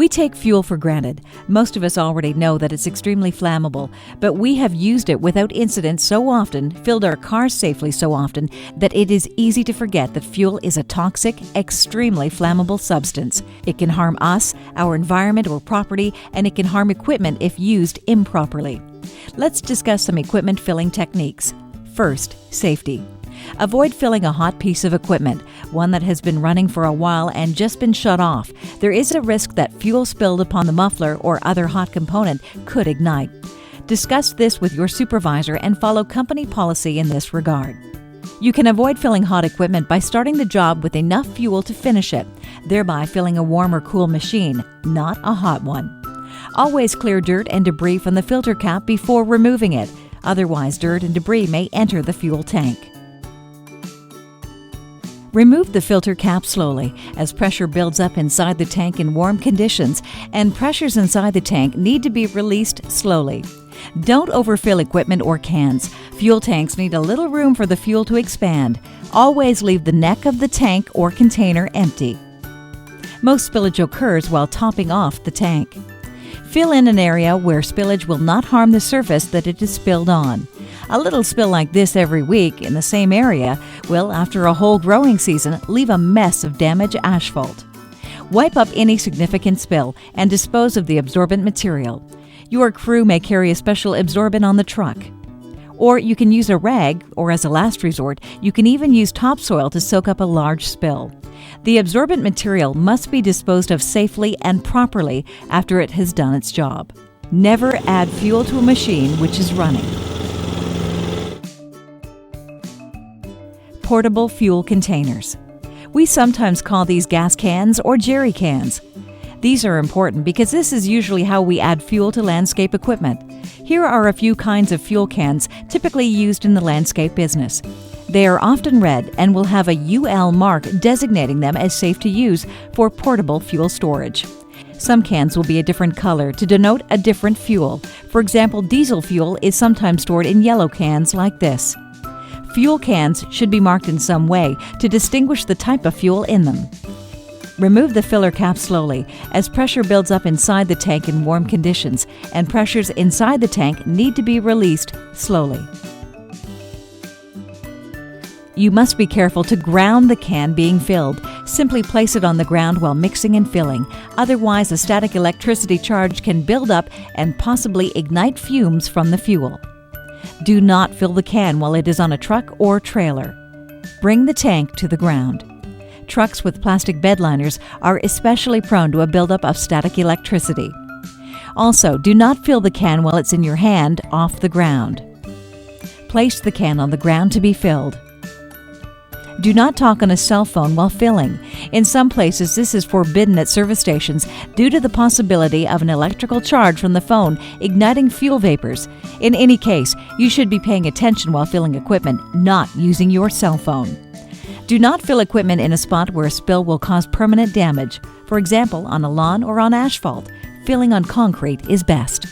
We take fuel for granted. Most of us already know that it's extremely flammable, but we have used it without incident so often, filled our cars safely so often, that it is easy to forget that fuel is a toxic, extremely flammable substance. It can harm us, our environment or property, and it can harm equipment if used improperly. Let's discuss some equipment filling techniques. First, safety. Avoid filling a hot piece of equipment, one that has been running for a while and just been shut off. There is a risk that fuel spilled upon the muffler or other hot component could ignite. Discuss this with your supervisor and follow company policy in this regard. You can avoid filling hot equipment by starting the job with enough fuel to finish it, thereby filling a warm or cool machine, not a hot one. Always clear dirt and debris from the filter cap before removing it. Otherwise, dirt and debris may enter the fuel tank. Remove the filter cap slowly, as pressure builds up inside the tank in warm conditions, and pressures inside the tank need to be released slowly. Don't overfill equipment or cans. Fuel tanks need a little room for the fuel to expand. Always leave the neck of the tank or container empty. Most spillage occurs while topping off the tank. Fill in an area where spillage will not harm the surface that it is spilled on. A little spill like this every week in the same area will, after a whole growing season, leave a mess of damaged asphalt. Wipe up any significant spill and dispose of the absorbent material. Your crew may carry a special absorbent on the truck. Or you can use a rag, or as a last resort, you can even use topsoil to soak up a large spill. The absorbent material must be disposed of safely and properly after it has done its job. Never add fuel to a machine which is running. Portable fuel containers. We sometimes call these gas cans or jerry cans. These are important because this is usually how we add fuel to landscape equipment. Here are a few kinds of fuel cans typically used in the landscape business. They are often red and will have a UL mark designating them as safe to use for portable fuel storage. Some cans will be a different color to denote a different fuel. For example, diesel fuel is sometimes stored in yellow cans like this. Fuel cans should be marked in some way to distinguish the type of fuel in them. Remove the filler cap slowly, as pressure builds up inside the tank in warm conditions, and pressures inside the tank need to be released slowly. You must be careful to ground the can being filled. Simply place it on the ground while mixing and filling. Otherwise, a static electricity charge can build up and possibly ignite fumes from the fuel. Do not fill the can while it is on a truck or trailer. Bring the tank to the ground. Trucks with plastic bed liners are especially prone to a buildup of static electricity. Also, do not fill the can while it's in your hand off the ground. Place the can on the ground to be filled. Do not talk on a cell phone while filling. In some places, this is forbidden at service stations due to the possibility of an electrical charge from the phone igniting fuel vapors. In any case, you should be paying attention while filling equipment, not using your cell phone. Do not fill equipment in a spot where a spill will cause permanent damage. For example, on a lawn or on asphalt. Filling on concrete is best.